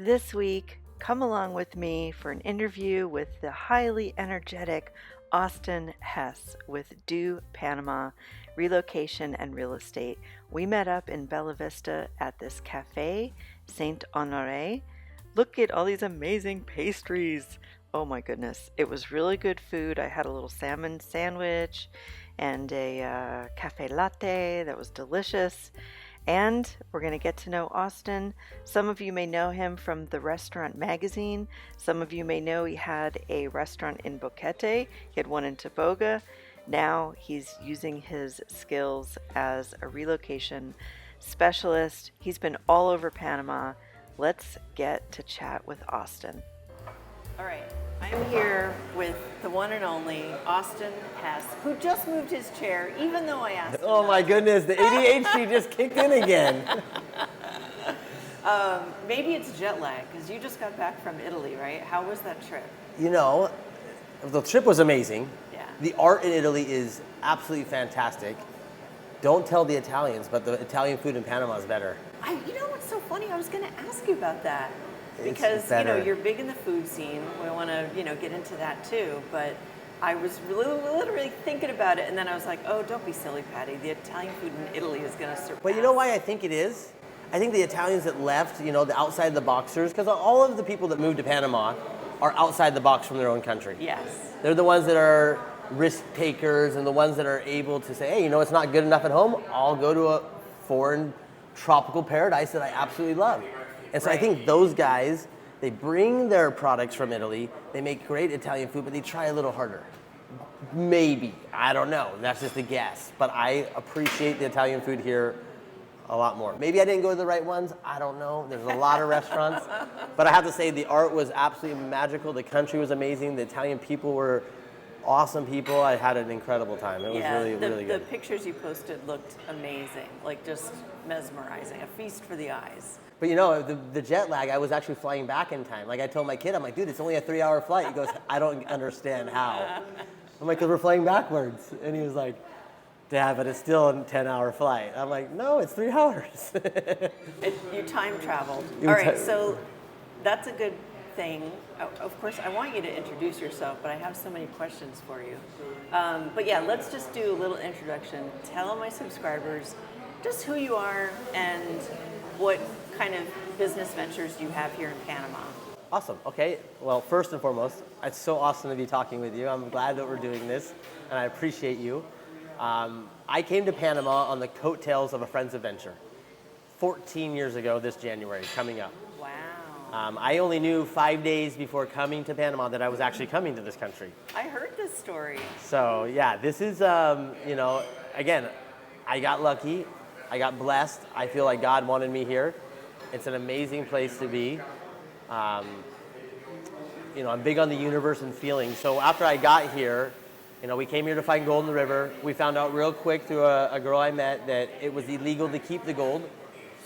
This week, come along with me for an interview with the highly energetic Austin Hess with DoPanama, Relocation and Real Estate. We met up in Bella Vista at this cafe, Saint Honoré. Look at all these amazing pastries. Oh my goodness, it was really good food. I had a little salmon sandwich and a cafe latte that was delicious. And we're going to get to know Austin. Some of you may know him from the Restaurant Magazine. Some of you may know he had a restaurant in Boquete. He had one in Toboga. Now he's using his skills as a relocation specialist. He's been all over Panama. Let's get to chat with Austin. All right, I'm here with the one and only Austin Hess, who just moved his chair, even though I asked him. Oh my goodness, the ADHD just kicked in again. Maybe it's jet lag, because you just got back from Italy, right? How was that trip? You know, the trip was amazing. Yeah. The art in Italy is absolutely fantastic. Don't tell the Italians, but the Italian food in Panama is better. You know what's so funny? I was going to ask you about that. It's Because, better. you're big in the food scene. We want to, get into that too. But I was literally thinking about it, and then I was like, oh, don't be silly, Patty. The Italian food in Italy is going to surpass. But you know why I think it is? I think the Italians that left, the outside the boxers, because all of the people that moved to Panama are outside the box from their own country. Yes. They're the ones that are risk takers and the ones that are able to say, hey, it's not good enough at home. I'll go to a foreign tropical paradise that I absolutely love. And so I think those guys, they bring their products from Italy, they make great Italian food, but they try a little harder. Maybe, I don't know, that's just a guess. But I appreciate the Italian food here a lot more. Maybe I didn't go to the right ones, I don't know. There's a lot of restaurants. But I have to say the art was absolutely magical, the country was amazing, the Italian people were awesome people. I had an incredible time. It was really good. The pictures you posted looked amazing, like just mesmerizing, a feast for the eyes. But the jet lag, I was actually flying back in time. Like I told my kid, I'm like, dude, it's only a 3-hour flight. He goes, I don't understand how. I'm like, because we're flying backwards. And he was like, Dad, but it's still a 10-hour flight. I'm like, no, it's 3 hours. You time traveled. All right, so that's a good thing. Of course, I want you to introduce yourself, but I have so many questions for you. But yeah, let's just do a little introduction. Tell my subscribers just who you are and what kind of business ventures you have here in Panama. Awesome. Okay. Well, first and foremost, it's so awesome to be talking with you. I'm glad that we're doing this, and I appreciate you. I came to Panama on the coattails of a friend's adventure 14 years ago this January, coming up. Wow. I only knew 5 days before coming to Panama that I was actually coming to this country. I heard this story. So yeah, this is, again, I got lucky. I got blessed. I feel like God wanted me here. It's an amazing place to be. I'm big on the universe and feelings. So after I got here, we came here to find gold in the river. We found out real quick through a girl I met that it was illegal to keep the gold.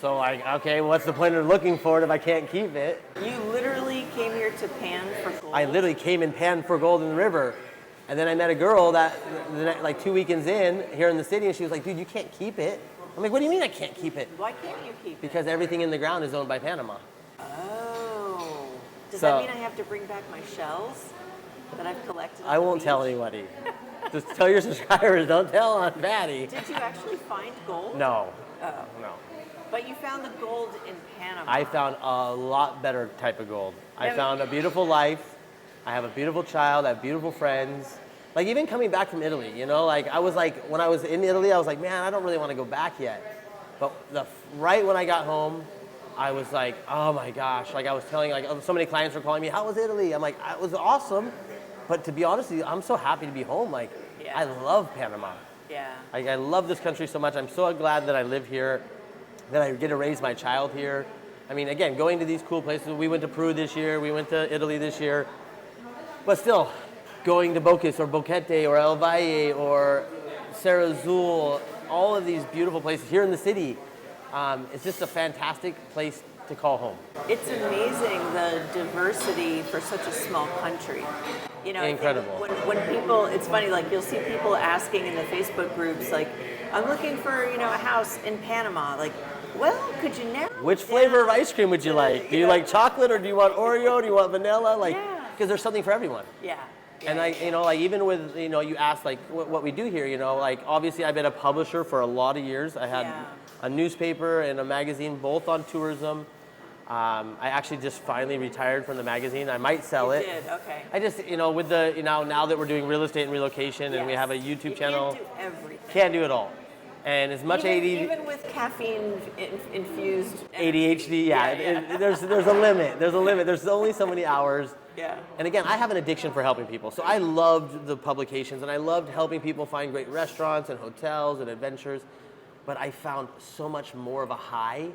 So okay, what's the point of looking for it if I can't keep it? You literally came here to pan for gold? I literally came and panned for gold in the river. And then I met a girl that, like 2 weekends in, here in the city, and she was like, dude, you can't keep it. I'm like, what do you mean I can't keep it? Why can't you keep it? Because everything in the ground is owned by Panama. Oh. Does that mean I have to bring back my shells that I've collected? I won't tell anybody. Just tell your subscribers, don't tell on Patty. Did you actually find gold? No. Oh. No. But you found the gold in Panama. I found a lot better type of gold. I found a beautiful life. I have a beautiful child. I have beautiful friends. Like even coming back from Italy, I was like, when I was in Italy, I was like, man, I don't really want to go back yet. But right when I got home, I was like, oh my gosh. Like I was telling, so many clients were calling me, how was Italy? I'm like, it was awesome. But to be honest with you, I'm so happy to be home. Like, I love Panama. Yeah. I love this country so much. I'm so glad that I live here, that I get to raise my child here. I mean, again, going to these cool places. We went to Peru this year. We went to Italy this year. But still, going to Bocas or Boquete or El Valle or Serra Azul, all of these beautiful places here in the city, it's just a fantastic place to call home. It's amazing the diversity for such a small country. Incredible. When people, it's funny, like you'll see people asking in the Facebook groups, like, I'm looking for, a house in Panama. Like, Well, could you narrow Which it flavor of down ice cream would you to, like? Do you like chocolate, or do you want Oreo? Do you want vanilla? Like, Yeah. because there's something for everyone. Yeah. And like even with, you asked like what we do here, like obviously I've been a publisher for a lot of years. I had a newspaper and a magazine, both on tourism. I actually just finally retired from the magazine. I might sell it. You did, okay. I just, with the, now that we're doing real estate and relocation and we have a YouTube channel. Can't do everything. Can't do it all. And as much even with caffeine infused ADHD, there's a limit. There's a limit. There's only so many hours. Yeah. And again, I have an addiction for helping people. So I loved the publications and I loved helping people find great restaurants and hotels and adventures. But I found so much more of a high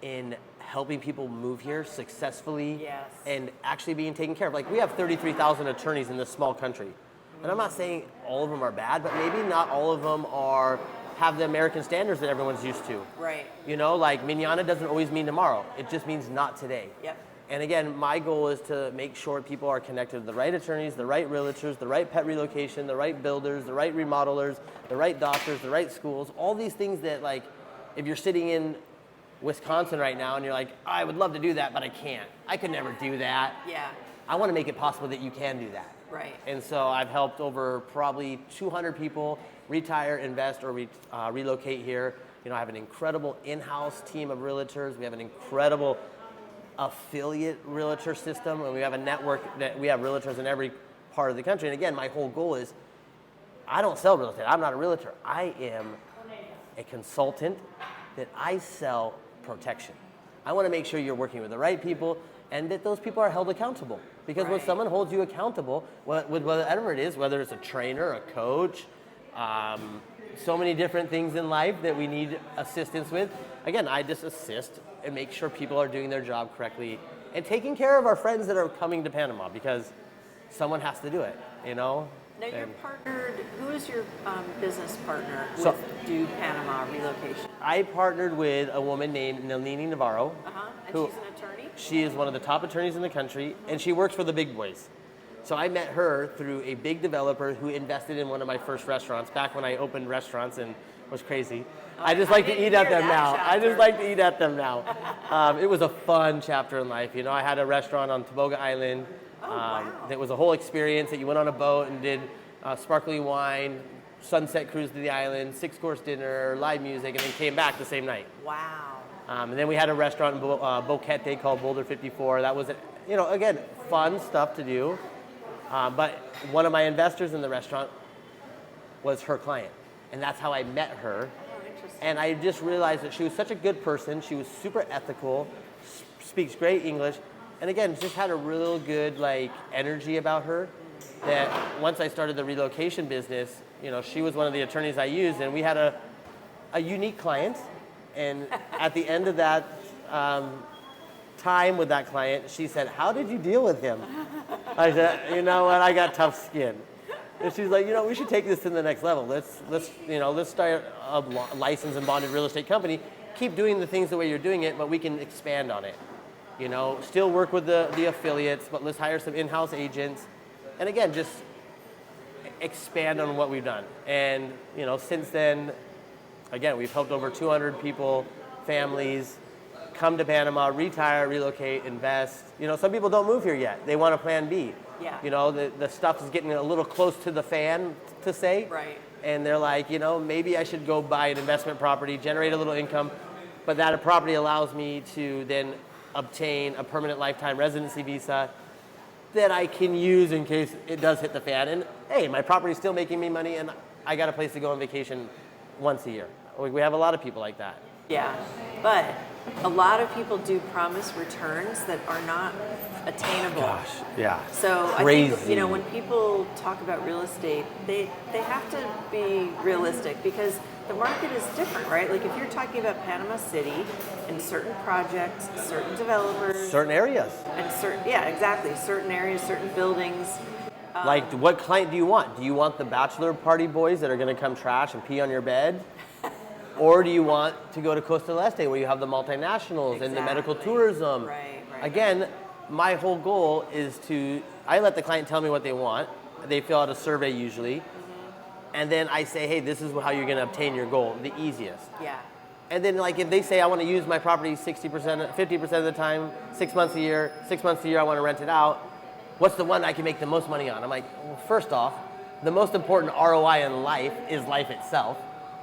in helping people move here successfully and actually being taken care of. Like, we have 33,000 attorneys in this small country. And I'm not saying all of them are bad, but maybe not all of them have the American standards that everyone's used to. Right. Like mañana doesn't always mean tomorrow. It just means not today. Yep. And again, my goal is to make sure people are connected to the right attorneys, the right realtors, the right pet relocation, the right builders, the right remodelers, the right doctors, the right schools, all these things that, like, if you're sitting in Wisconsin right now and you're like, I would love to do that, but I can't. I could never do that. Yeah. I want to make it possible that you can do that. Right. And so I've helped over probably 200 people retire, invest, or relocate here. I have an incredible in-house team of realtors. We have an incredible affiliate realtor system, and we have a network that we have realtors in every part of the country. And again, my whole goal is, I don't sell real estate. I'm not a realtor. I am a consultant that I sell protection. I want to make sure you're working with the right people and that those people are held accountable. Because when someone holds you accountable, with whatever it is, whether it's a trainer, a coach, so many different things in life that we need assistance with. Again, I just assist and make sure people are doing their job correctly and taking care of our friends that are coming to Panama, because someone has to do it, Now you're partnered, who is your business partner with DoPanama Relocation? I partnered with a woman named Nalini Navarro. And she's an attorney? She is one of the top attorneys in the country, and she works for the big boys. So I met her through a big developer who invested in one of my first restaurants back when I opened restaurants and was crazy. I just like to eat at them now. It was a fun chapter in life. I had a restaurant on Toboga Island. It was a whole experience that you went on a boat and did sparkling wine, sunset cruise to the island, 6-course dinner, live music, and then came back the same night. Wow. And then we had a restaurant in Boquete called Boulder 54. That was, again, fun stuff to do. But one of my investors in the restaurant was her client. And that's how I met her. Oh, interesting. And I just realized that she was such a good person. She was super ethical, speaks great English. And again, just had a real good energy about her, that once I started the relocation business, she was one of the attorneys I used, and we had a unique client. And at the end of that time with that client, she said, "How did you deal with him?" I said, "You know what? I got tough skin." And she's like, "We should take this to the next level. Let's start a licensed and bonded real estate company. Keep doing the things the way you're doing it, but we can expand on it. Still work with the affiliates, but let's hire some in-house agents, and again, just expand on what we've done." And since then, again, we've helped over 200 people, families, come to Panama, retire, relocate, invest. Some people don't move here yet. They want a plan B. Yeah. The stuff is getting a little close to the fan, to say. Right. And they're like, maybe I should go buy an investment property, generate a little income, but that property allows me to then obtain a permanent lifetime residency visa that I can use in case it does hit the fan. And hey, my property's still making me money, and I got a place to go on vacation once a year. We have a lot of people like that. Yeah, but a lot of people do promise returns that are not attainable. Gosh, yeah. So Crazy. I think, when people talk about real estate, they have to be realistic, because the market is different, right? Like if you're talking about Panama City and certain projects, certain developers, Certain areas. and certain areas, certain buildings. Like, what client do you want? Do you want the bachelor party boys that are going to come trash and pee on your bed? Or do you want to go to Costa del Este, where you have the multinationals and the medical tourism? Right. Again, my whole goal is I let the client tell me what they want. They fill out a survey usually. And then I say, hey, this is how you're going to obtain your goal, the easiest. Yeah. And then like if they say I want to use my property 60%, 50% of the time, 6 months a year, 6 months a year I want to rent it out, what's the one I can make the most money on? I'm like, well, first off, the most important ROI in life is life itself.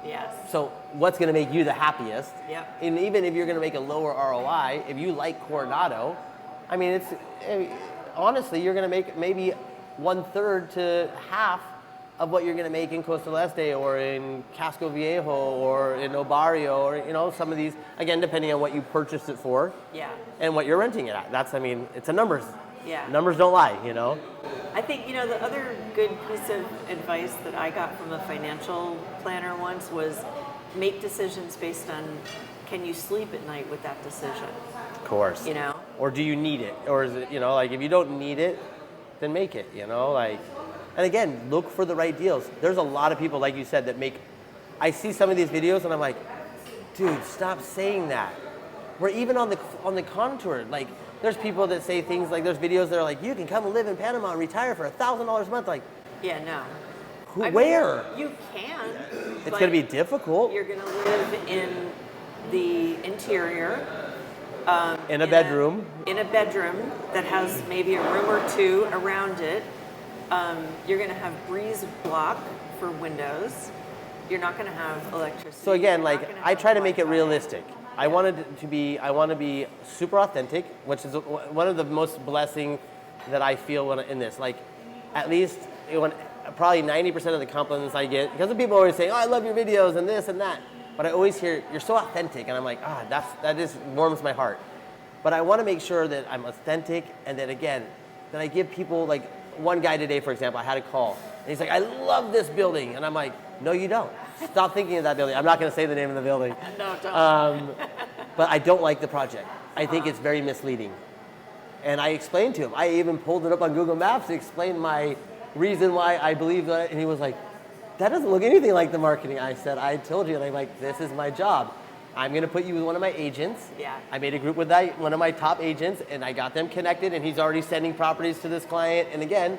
Yes. So what's going to make you the happiest? Yep. And even if you're going to make a lower ROI, if you like Coronado, I mean, honestly, you're going to make maybe 1/3 to half of what you're going to make in Costa del Este or in Casco Viejo or in Obarrio or, some of these, again, depending on what you purchased it for. Yeah. And what you're renting it at. It's a numbers. Yeah. Numbers don't lie, I think, the other good piece of advice that I got from a financial planner once was make decisions based on, can you sleep at night with that decision? Of course. Or do you need it? Or is it, if you don't need it, then make it, and again, look for the right deals. There's a lot of people, like you said, I see some of these videos and I'm like, dude, stop saying that. We're even on the contour, like, there's people that say things like, there's videos that are like, you can come and live in Panama and retire for $1,000 a month. Like, yeah, no. Where? You can. It's going to be difficult. You're going to live in the interior. In a bedroom. In a bedroom that has maybe a room or two around it. You're going to have breeze block for windows. You're not going to have electricity. So again, I try to make it realistic. I want to be super authentic, which is one of the most blessing that I feel in this. Like, at least probably 90% of the compliments I get, because the people always say, "Oh, I love your videos and this and that," but I always hear, "You're so authentic," and I'm like, that just warms my heart. But I want to make sure that I'm authentic, and that again, that I give people, like one guy today, for example, I had a call, and he's like, "I love this building," and I'm like, "No, you don't. Stop thinking of that building." I'm not going to say the name of the building. No, don't. But I don't like the project. I think it's very misleading. And I explained to him. I even pulled it up on Google Maps to explain my reason why I believe that. And he was like, "That doesn't look anything like the marketing." I said, "I told you." And I'm like, "This is my job. I'm going to put you with one of my agents." Yeah. I made a group with one of my top agents, and I got them connected, and he's already sending properties to this client. And again,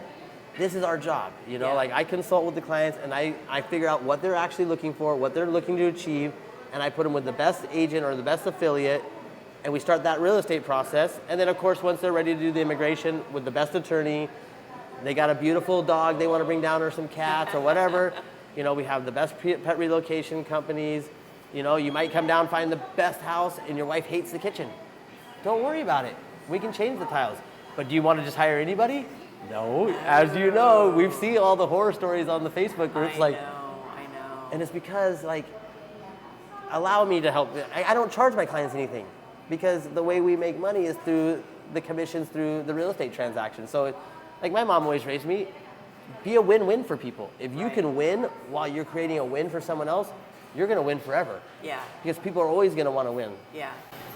this is our job. Like, I consult with the clients, and I figure out what they're actually looking for, what they're looking to achieve, and I put them with the best agent or the best affiliate, and we start that real estate process. And then, of course, once they're ready to do the immigration, with the best attorney, they got a beautiful dog they want to bring down, or some cats or whatever, we have the best pet relocation companies. You might come down, find the best house, and your wife hates the kitchen. Don't worry about it. We can change the tiles. But do you want to just hire anybody? No. As you know, we've seen all the horror stories on the Facebook groups. I know. And it's because, allow me to help. I don't charge my clients anything, because the way we make money is through the commissions through the real estate transaction. So, like my mom always raised me, be a win-win for people. If you can win while you're creating a win for someone else, you're going to win forever. Yeah. Because people are always going to want to win. Yeah.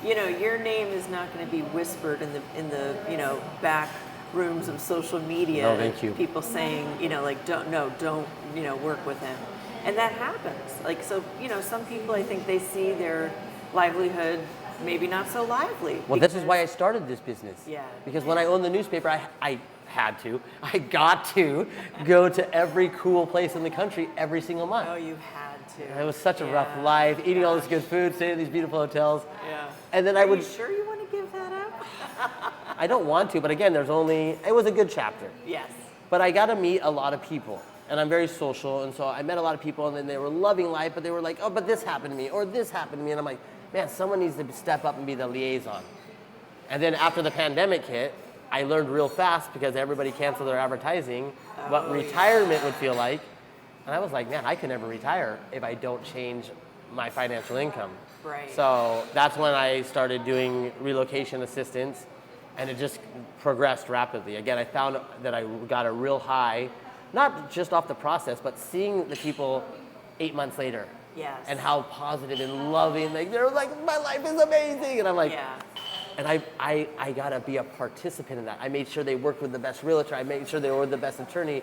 Your name is not going to be whispered in the back rooms of social media. No, thank you. People saying, don't work with him. And that happens. Some people, I think they see their livelihood maybe not so lively. Well, this is why I started this business. Yeah. Because when I owned the newspaper, I got to go to every cool place in the country every single month. Oh, you had to. It was such a rough life, eating all this good food, staying in these beautiful hotels. Yeah. And then Are you sure you want to give that up? I don't want to, but again, it was a good chapter. Yes. But I got to meet a lot of people, and I'm very social, and so I met a lot of people, and then they were loving life, but they were like, "Oh, but this happened to me," or "This happened to me," and I'm like, man, someone needs to step up and be the liaison. And then after the pandemic hit, I learned real fast, because everybody canceled their advertising, what retirement would feel like. And I was like, man, I can never retire if I don't change my financial income. Right. So that's when I started doing relocation assistance, and it just progressed rapidly. Again, I found that I got a real high, not just off the process, but seeing the people 8 months later. Yes. And how positive and loving, they're like, "My life is amazing," and I'm like, yeah. And I gotta be a participant in that. I made sure they worked with the best realtor. I made sure they were with the best attorney.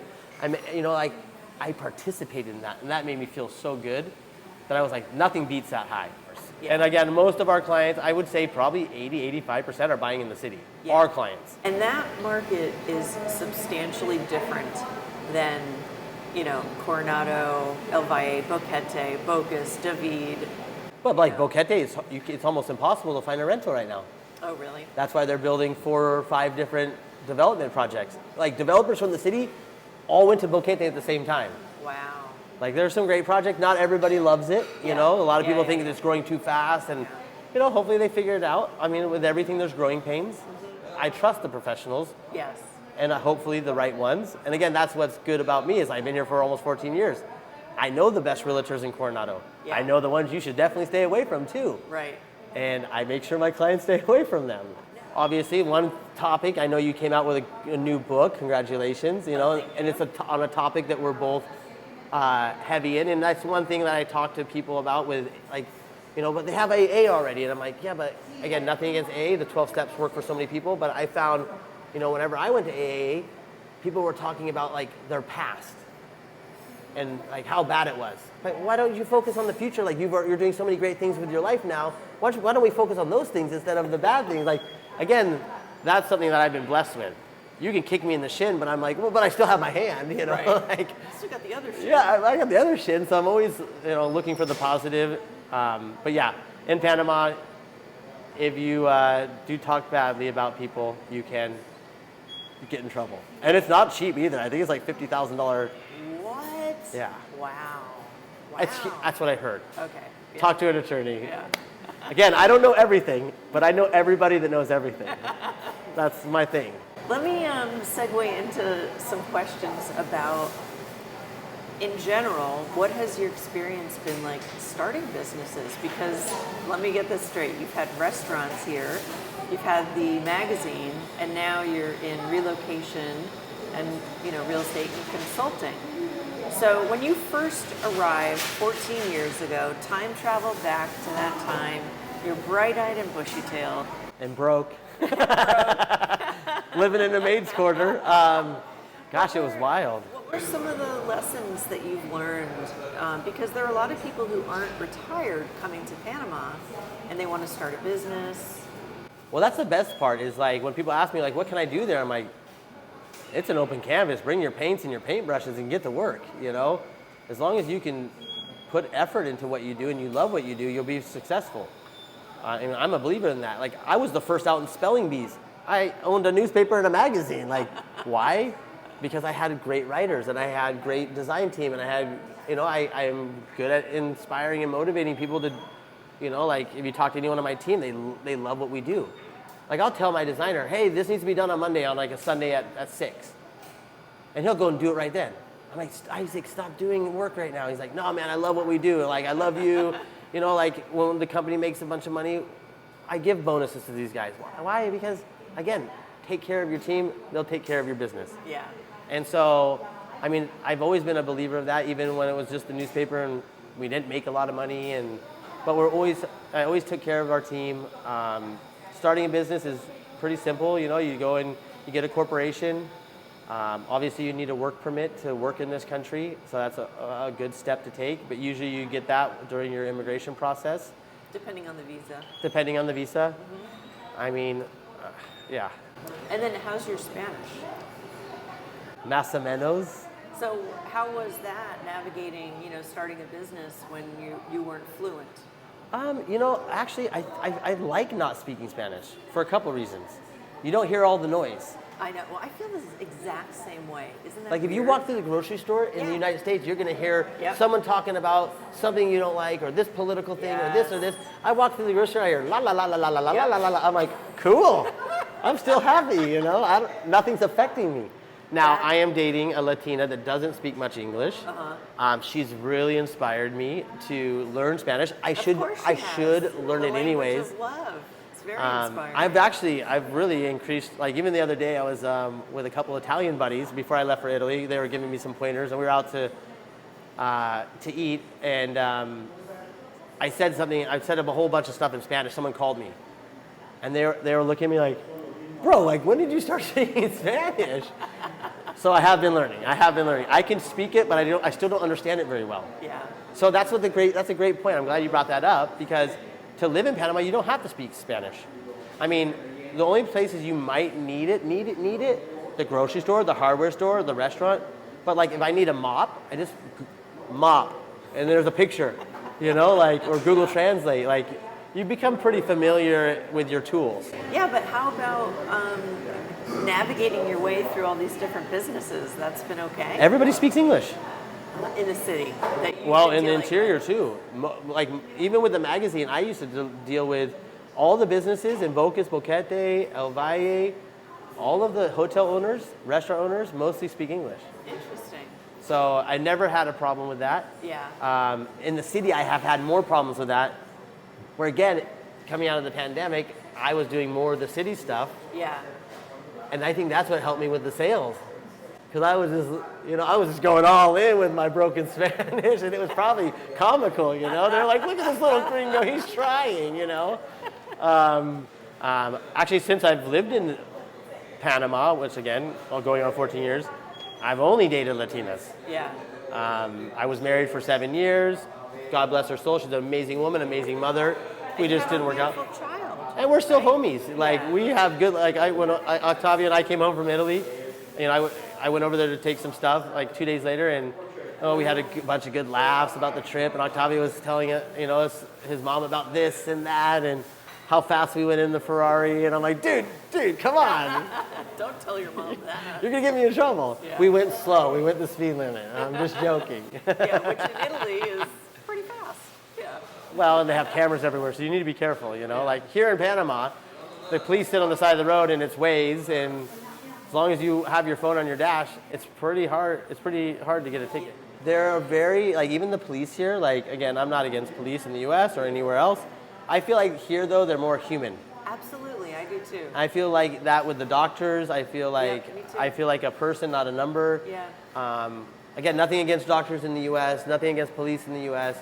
I participated in that, and that made me feel so good that I was like, nothing beats that high. Yeah. And again, most of our clients, I would say probably 80-85% are buying in the city. Yeah. Our clients. And that market is substantially different than, Coronado, El Valle, Boquete, Bocas, David. But like Boquete, it's almost impossible to find a rental right now. Oh, really? That's why they're building 4 or 5 different development projects. Like developers from the city all went to Boquete at the same time. Wow. Like there's some great projects. Not everybody loves it. You know, a lot of people think it's growing too fast, and you know, hopefully they figure it out. I mean, with everything, there's growing pains. I trust the professionals. Yes. And hopefully the right ones. And again, that's what's good about me is I've been here for almost 14 years. I know the best realtors in Coronado. Yeah. I know the ones you should definitely stay away from too. Right. And I make sure my clients stay away from them. Obviously, one topic, I know you came out with a new book, congratulations, you know, and it's on a topic that we're both heavy in, and that's one thing that I talk to people about with, like, you know, but they have AA already, and I'm like, yeah, but again, nothing against AA, the 12 steps work for so many people, but I found, you know, whenever I went to AA, people were talking about like their past and like how bad it was. Like, why don't you focus on the future? Like you're doing so many great things with your life now. Why don't we focus on those things instead of the bad things? Like, again, that's something that I've been blessed with. You can kick me in the shin, but I'm like, well, but I still have my hand, you know? Right. Like, You still got the other shin. yeah, I got the other shin, so I'm always, you know, looking for the positive. But yeah, in Panama, if you do talk badly about people, you can get in trouble. And it's not cheap either. I think it's like $50,000. What? Yeah. Wow. That's what I heard. Okay. Yeah. Talk to an attorney. Yeah. Again, I don't know everything, but I know everybody that knows everything. That's my thing. Let me segue into some questions about, in general, what has your experience been like starting businesses? Because let me get this straight. You've had restaurants here, you've had the magazine, and now you're in relocation and, you know, real estate and consulting. So when you first arrived 14 years ago, time traveled back to that time, you're bright-eyed and bushy-tailed. And broke. Living in a maid's quarter. Gosh, it was wild. What were some of the lessons that you've learned? Because there are a lot of people who aren't retired coming to Panama and they want to start a business. Well, that's the best part is like when people ask me like, what can I do there? I'm like, it's an open canvas. Bring your paints and your paintbrushes and get to work, you know? As long as you can put effort into what you do and you love what you do, you'll be successful. And I'm a believer in that. Like, I was the first out in spelling bees. I owned a newspaper and a magazine. Like, why? Because I had great writers and I had great design team and I had, you know, I'm good at inspiring and motivating people to, you know, like if you talk to anyone on my team, they love what we do. Like I'll tell my designer, hey, this needs to be done on Monday on like a Sunday at 6. And he'll go and do it right then. I'm like, Isaac, stop doing work right now. He's like, no, man, I love what we do. Like, I love you. You know, like when the company makes a bunch of money, I give bonuses to these guys. Why? Because, again, take care of your team, they'll take care of your business. Yeah. And so, I mean, I've always been a believer of that, even when it was just the newspaper and we didn't make a lot of money. But I always took care of our team. Starting a business is pretty simple. You know, you go and you get a corporation. Obviously, you need a work permit to work in this country, so that's a good step to take. But usually, you get that during your immigration process. Depending on the visa. Depending on the visa. Mm-hmm. I mean, yeah. And then, how's your Spanish? Más o menos. So, how was that navigating, you know, starting a business when you weren't fluent? You know, actually, I like not speaking Spanish for a couple reasons. You don't hear all the noise. I know. Well, I feel this exact same way. Isn't that like if you weird? walk through the grocery store in the United States, you're going to hear someone talking about something you don't like or this political thing or this or this. I walk through the grocery store, I hear la la la la la la la la la la. I'm like, cool. I'm still happy, you know. Nothing's affecting me. Now, I am dating a Latina that doesn't speak much English. She's really inspired me to learn Spanish. I should learn it anyways. Of love. It's very inspiring. I've really increased, like even the other day I was with a couple Italian buddies before I left for Italy. They were giving me some pointers and we were out to eat and I said a whole bunch of stuff in Spanish. Someone called me and they were looking at me like, bro, like when did you start speaking Spanish? So I have been learning. I can speak it, but I still don't understand it very well. Yeah. So that's a great point. I'm glad you brought that up because to live in Panama, you don't have to speak Spanish. I mean, the only places you might need it, the grocery store, the hardware store, the restaurant. But like if I need a mop, I just mop, and there's a picture. you know, like, or Google Translate. Like, you become pretty familiar with your tools. Yeah, but how about navigating your way through all these different businesses? That's been okay? Everybody speaks English. In the city? That you've Well, been in the dealing interior with? too. Like, even with the magazine, I used to deal with all the businesses in Bocas, Boquete, El Valle, all of the hotel owners, restaurant owners, mostly speak English. Interesting. So I never had a problem with that. Yeah. In the city, I have had more problems with that. Where again, coming out of the pandemic, I was doing more of the city stuff, Yeah. and I think that's what helped me with the sales. Because I was just going all in with my broken Spanish, and it was probably comical, you know. They're like, look at this little gringo, he's trying, you know. Actually, since I've lived in Panama, which again, going on 14 years, I've only dated Latinas. Yeah. I was married for 7 years. God bless her soul. She's an amazing woman, amazing mother. We just didn't work out. Beautiful child. And we're still homies. Like, Yeah. we have good, like, when Octavia and I came home from Italy, you know, I went over there to take some stuff, like 2 days later, and we had a bunch of good laughs about the trip, and Octavia was telling his mom about this and that, and how fast we went in the Ferrari, and I'm like, dude, come on. Don't tell your mom that. You're gonna get me in trouble. Yeah. We went slow, we went the speed limit. I'm just joking. Yeah, which in Italy is pretty fast. Yeah. Well, and they have cameras everywhere, so you need to be careful, you know? Like, here in Panama, the police sit on the side of the road and it's Waze, and as long as you have your phone on your dash, it's pretty hard to get a ticket. There are very, like, even the police here, like, again, I'm not against police in the US or anywhere else. I feel like here, though, they're more human. Absolutely, I do too. I feel like that with the doctors. I feel like me too. I feel like a person, not a number. Yeah. Again, nothing against doctors in the U.S., nothing against police in the U.S.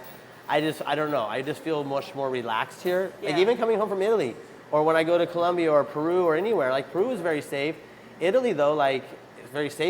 I don't know. I just feel much more relaxed here. Like, Yeah. even coming home from Italy, or when I go to Colombia or Peru or anywhere, like, Peru is very safe. Italy, though, like, it's very safe.